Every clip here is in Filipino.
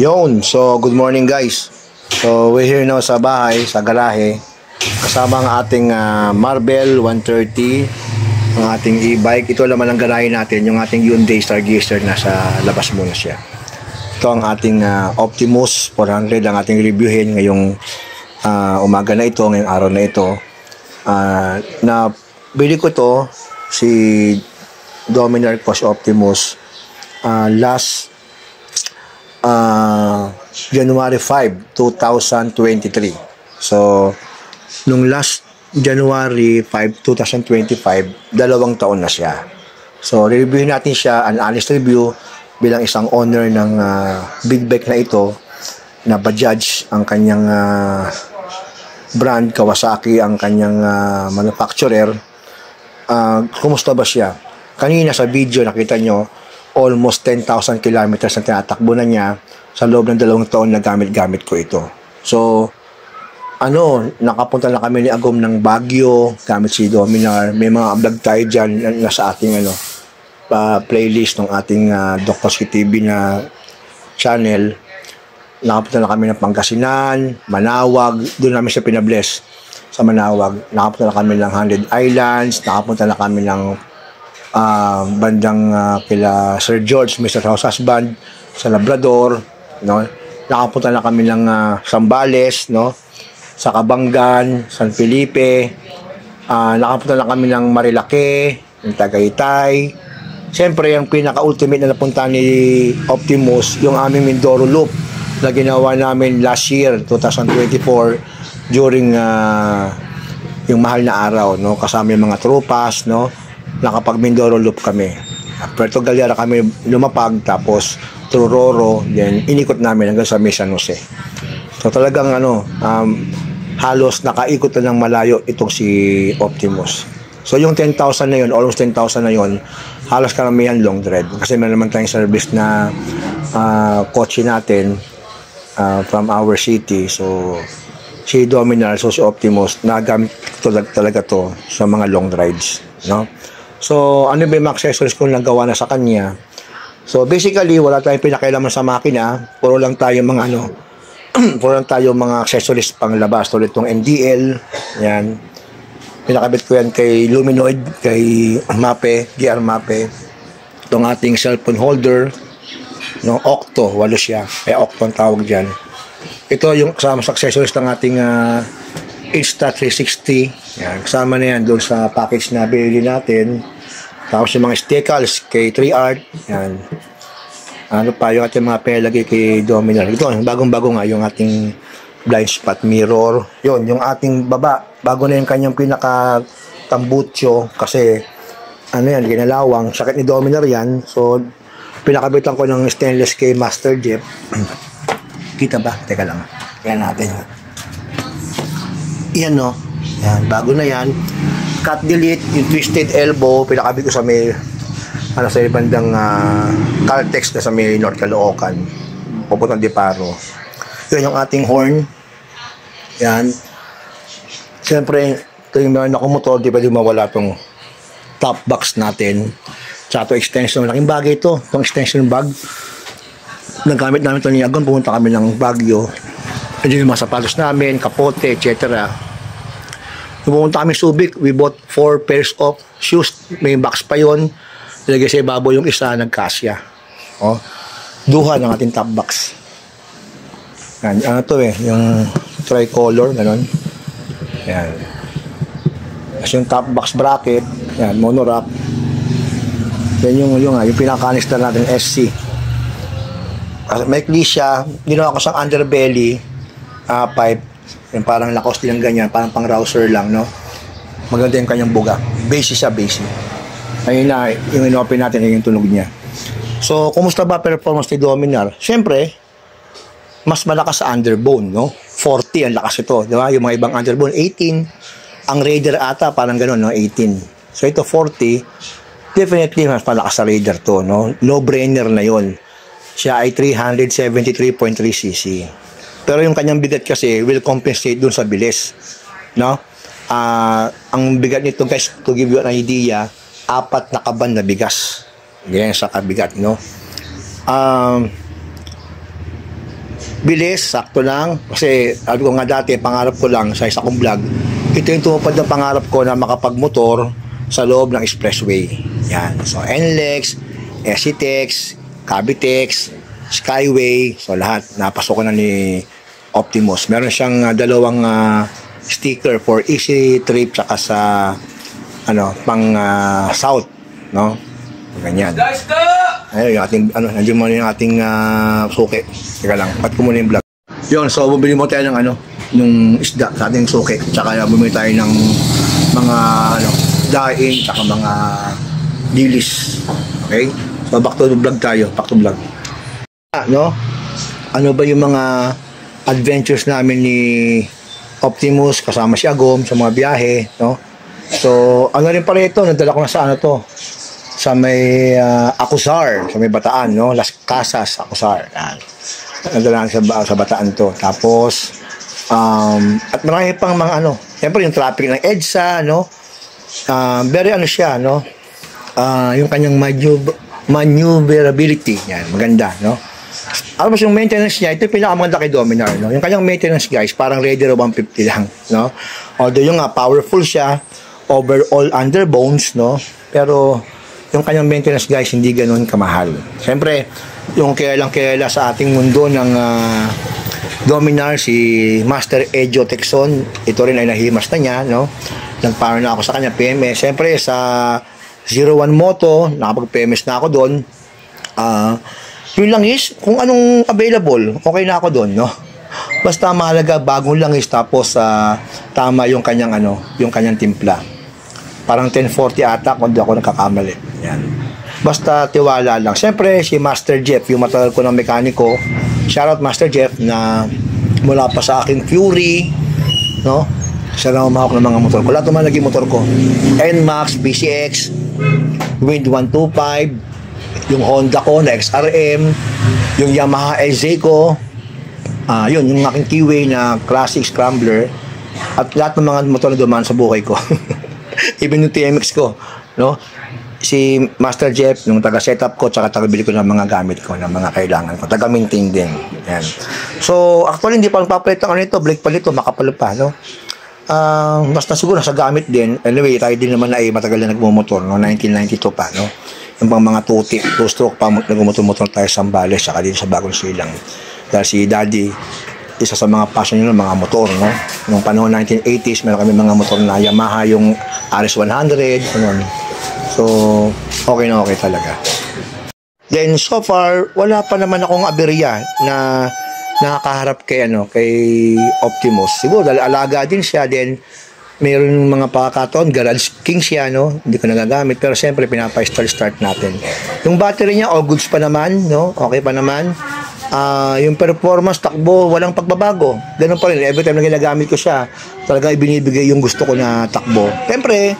Yon, so good morning guys. So we're here now sa bahay, sa garahe. Kasama ang ating Marvel 130, ang ating e-bike. Ito naman ang garahe natin, yung ating Hyundai Stargazer, nasa labas muna siya. Ito ang ating Optimus 400, ang ating reviewin ngayong umaga na ito, ngayong araw na ito. Na bili ko to si Dominar ko si Optimus last January 5, 2023. So, nung last January 5, 2025, 2 taon na siya. So, review natin siya, an honest review, bilang isang owner ng big bike na ito, na Bajaj ang kanyang brand, Kawasaki ang kanyang manufacturer. Kumusta ba siya? Kanina sa video nakita nyo, almost 10,000 kilometers na tinatakbo na niya sa loob ng 2 taon na gamit-gamit ko ito. So, nakapunta na kami ni Agom ng Baguio, gamit si Dominar. May mga vlog tayo dyan na sa ating playlist ng ating Dr. Ski TV na channel. Nakapunta na kami ng Pangasinan, Manawag, doon namin siya pinabless sa Manawag. Nakapunta na kami ng 100 Islands, nakapunta na kami ng bandang kila Sir George, Mr. House Husband, sa Labrador, no? Nakapunta na kami ng Zambales, no? Sa Cabangan, San Felipe, nakapunta na kami ng Marilake, ng Tagaytay. Siyempre, yung pinaka-ultimate na napunta ni Optimus, yung aming Mindoro Loop na ginawa namin last year, 2024, during yung mahal na araw, no? Kasama yung mga tropas, no? Nakapag Mindoro Loop kami. Puerto Galera kami lumapag, tapos Trororo, then inikot namin hanggang sa San Jose. So talagang halos nakaikot na ng malayo itong si Optimus. So yung 10,000 na yun, almost 10,000 na yun, halos karamihan long dread. Kasi may naman tayong service na kotse natin from our city. So si Dominar, so si Optimus, nagamit talaga to sa mga long rides, no? So, ano ba yung mga accessories kung nagawa na sa kanya? So, basically, wala tayong pinakailaman sa makina. Puro lang tayo mga puro lang tayo mga accessories pang labas. Tulad itong MDL. Yan. Pinakabit ko yan kay Luminoid, kay Mape, GR Mape. Itong ating cellphone holder. No, Octo, walo siya. Octo ang tawag dyan. Ito yung kasama sa accessories ng ating Insta360. Yan, kasama na yan doon sa package na binili natin. Tapos yung mga sticals kay 3Art. Yan. Ano pa yung ating mga pelagi kay Dominar. Ito, bagong-bago nga yung ating blind spot mirror. Yun, yung ating baba. Bago na yung kanyang pinaka-tambutso. Kasi, ginalawang. Sakit ni Dominar yan. So, pinakabitan ko ng stainless kay Master Jeep. Kita ba? Teka lang. Yan natin. Yan, no? Yan, bago na yan. Cut delete, yung twisted elbow, pinakabit ko sa may sa bandang Caltex na sa may North Caloocan, pupuntang Diparo. Yun yung ating horn. Yan. Siyempre, ito yung mga nakumotor, di ba di mawala itong top box natin. Tsaka ito extension, laking bagay ito, itong extension bag. Nagamit namin ito ni Agon, pumunta kami ng Baguio. Yung mga sapatos namin, kapote, etc. Pumunta kami Subic, we bought 4 pairs of shoes. May box pa yun. Nilagay sa ibabaw yung isa, nagkasya. Duha ng ating top box. Yan, yung tricolor, gano'n. Yan. Tapos yung top box bracket, yan, monorack. Yan yung pinaka-canister natin, SC. May siya, ginawa ko siyang underbelly, pipe. Yung parang Lacoste lang ganyan, parang pang rouser lang, no? Maganda yung kanyang buga. Basic siya, basic. Ayun na, yung inopen natin, yung tunog niya. So, kumusta ba performance ni Dominar? Siyempre, mas malakas sa underbone, no? 40 ang lakas ito, di ba? Yung mga ibang underbone, 18. Ang Raider ata, parang gano'n, no? 18. So, ito 40. Definitely, mas malakas sa Raider to, no? No-brainer na yon. Siya ay 373.3cc. Pero yung kanyang bigat kasi will compensate dun sa bilis, no? Ang bigat nito, guys, to give you an idea, 4 na kaban na bigas. Ganyan sa kabigat, no? bilis, sakto lang. Kasi, sabi ko nga dati, pangarap ko lang sa isa kong vlog, ito yung tumupad ng pangarap ko na makapagmotor sa loob ng expressway. Yan. So, NLEX, SCTEX, Cavitex, Skyway, so lahat, napasok ko na ni Optimus. Meron siyang dalawang sticker for easy trip tsaka sa pang south, no? Ganyan. Ayun, yung ating, nandiyan mo yung ating suki. Teka lang, pat ko muna yung vlog. Yun, so bumili mo tayo ng yung isda sa ating suki. Tsaka bumili tayo ng mga, daing, tsaka mga dilis. Okay? So back to the vlog tayo, back to vlog. Ano ba yung mga adventures namin ni Optimus, kasama si Agom sa mga biyahe, no? So, rin pala ito, nadala ko na sa sa may Acuzar, sa may Bataan, no? Las Casas, Acuzar. Yan. Nadala sa Bataan to. Tapos, at marami pang mga siyempre yung traffic ng EDSA, no? Very siya, no? Yung kanyang maneuverability, yan, maganda, no? Alam mo yung maintenance niya, ito yung pinakamaganda kay Dominar, no? Yung kanyang maintenance, guys, parang Raider 150 lang, no? Although yung powerful siya, overall underbones, no? Pero yung kanyang maintenance, guys, hindi ganoon kamahal. Siyempre, yung kailang-kaila sa ating mundo ng Dominar, si Master Ejo Texon, ito rin ay nahimas na niya, no? Nagparo na ako sa kanya, PMS. Siyempre, sa 01 Moto, nakapag-PMS na ako doon. Yun lang is, kung anong available, okay na ako doon, no? Basta mahalaga, bagong langis, tapos tama yung kanyang, yung kanyang timpla. Parang 1040 ata, kung di ako nakakamali. Yan. Basta tiwala lang. Siyempre, si Master Jeff, yung matagal ko ng mekaniko, shoutout Master Jeff, na mula pa sa aking Fury, no? Siya lang umahok ng mga motor ko. Lahat naman naging motor ko. NMAX, PCX, Wind 125, yung Honda ko na XRM, yung Yamaha LZ ko, yun, yung aking Keyway na Classic Scrambler, at lahat ng mga motor na dumaan sa buhay ko. Even yung TMX ko, no? Si Master Jeff, yung taga-setup ko, tsaka taga-bili ko ng mga gamit ko, ng mga kailangan ko, taga-maintain din. Yan. So, actually, hindi pa papalit ang ito, blake pa nito, makapal pa, no? Basta siguro sa gamit din. Anyway, tayo din naman na matagal na nagmumotor, no? 1992 pa, no? Yung pang mga two-stroke pa, nagmumotor tayo sa Zambales, saka din sa Bagong Silang. Dahil si Daddy, isa sa mga passion nyo, mga motor, no? Noong panahon 1980s, meron kami mga motor na Yamaha, yung RS100, ano. So, okay na okay talaga. Then, so far, wala pa naman akong aberya na nakakaharap kay Optimus. Siguro, dahil alaga din siya, then, mayroon mga pakakataon, garage king siya, no? Hindi ko nagagamit, pero siyempre, pinapa-start natin. Yung battery niya, all goods pa naman, no? Okay pa naman. Yung performance, takbo, walang pagbabago. Ganun pa rin, every time na ginagamit ko siya, talaga ibinibigay yung gusto ko na takbo. Siyempre,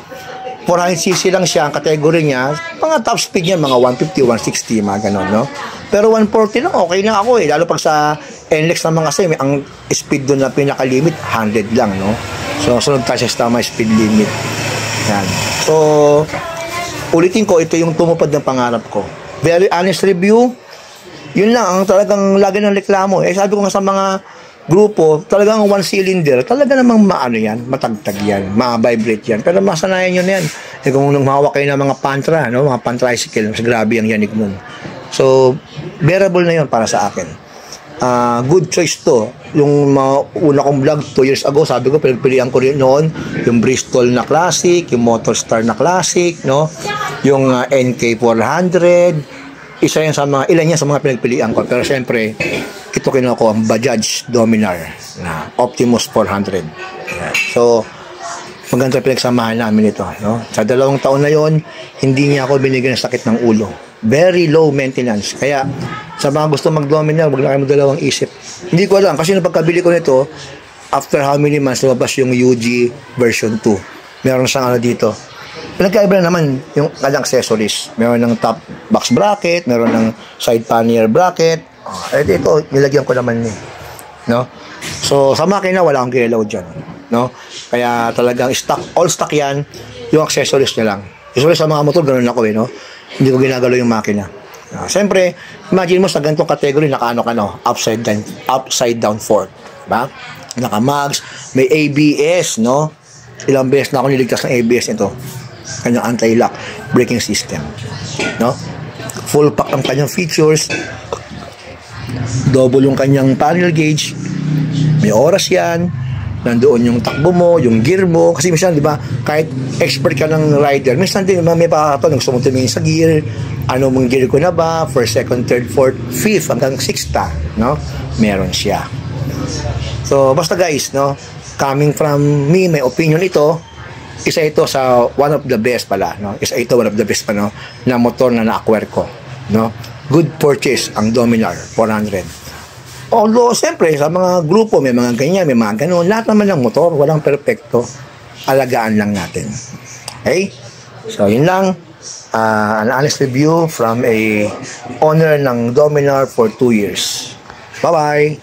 400cc lang siya, ang category niya, mga top speed niya, mga 150, 160, mga ganun, no? Pero 140 lang, okay na ako lalo pag sa NLEX naman kasi, ang speed doon na pinaka-limit, 100 lang, no? So, sunod tayo sa tama speed limit. Yan. So, ulitin ko, ito yung tumupad ng pangarap ko. Very honest review, yun lang, ang talagang lagi ng reklamo. Sabi ko nga sa mga grupo, talagang one cylinder, talaga namang yan, matagtag yan, ma-vibrate yan. Pero masanayan yun yan. Kung nung mahawak kayo ng mga pantra, no? Mga pan-tricycle, mas grabe ang yanig nun. So, bearable na yun para sa akin. Good choice to. Yung una kong vlog 2 years ago, sabi ko, pinagpilihan ko rin noon, yung Bristol na Classic, yung Motorstar na Classic, no? Yung NK400, ilan yan sa mga pinagpilihan ko. Pero syempre, ito kinuha ko ang Bajaj Dominar na Optimus 400. Yan. So, maganda pinagsamahan namin ito, no? Sa 2 taon na yon, hindi niya ako binigyan ng sakit ng ulo. Very low maintenance. Kaya, sa mga gusto mag-Dominar, wag na kayo magdalawang isip. Hindi ko alam, kasi nung pagkabili ko nito, after how many months, lumabas yung UG version 2. Meron siyang dito. Pinagkaiba na naman yung kanyang accessories. Meron ng top box bracket, meron ng side pannier bracket. Ito, nilagyan ko naman no? So, sa makina, wala akong gelaw dyan, no? Kaya talagang all stock yan, yung accessories niya lang. Usually sa mga motor, ganun ako no? Hindi ko ginagalaw yung makina. Siyempre, imagine mo sa ganitong category, naka-ano ka, no? Upside down fork. Diba? Naka-mags, may ABS, no? Ilang beses na ako niligtas ng ABS nito. Kanyang anti-lock braking system. No? Full pack ang kanyang features. Double yung kanyang panel gauge. May oras yan. Nandoon yung takbo mo, yung gear mo. Kasi minsan, di ba, kahit expert ka ng rider, minsan din may pakakato, nung sumutumingin sa gear, ano mong gear ko na ba, first, second, third, fourth, fifth, hanggang sixth, no? Meron siya. So, basta guys, no, coming from me, may opinion ito, isa ito sa one of the best pala, no? Isa ito one of the best pa, no, na motor na na-acquire ko, no? Good purchase ang Dominar 400. Although, siyempre, sa mga grupo, may mga ganyan, may mga gano'n. Lahat naman ng motor, walang perfecto. Alagaan lang natin. Okay? So, yun lang. An honest review from a owner ng Dominar for 2 years. Bye-bye!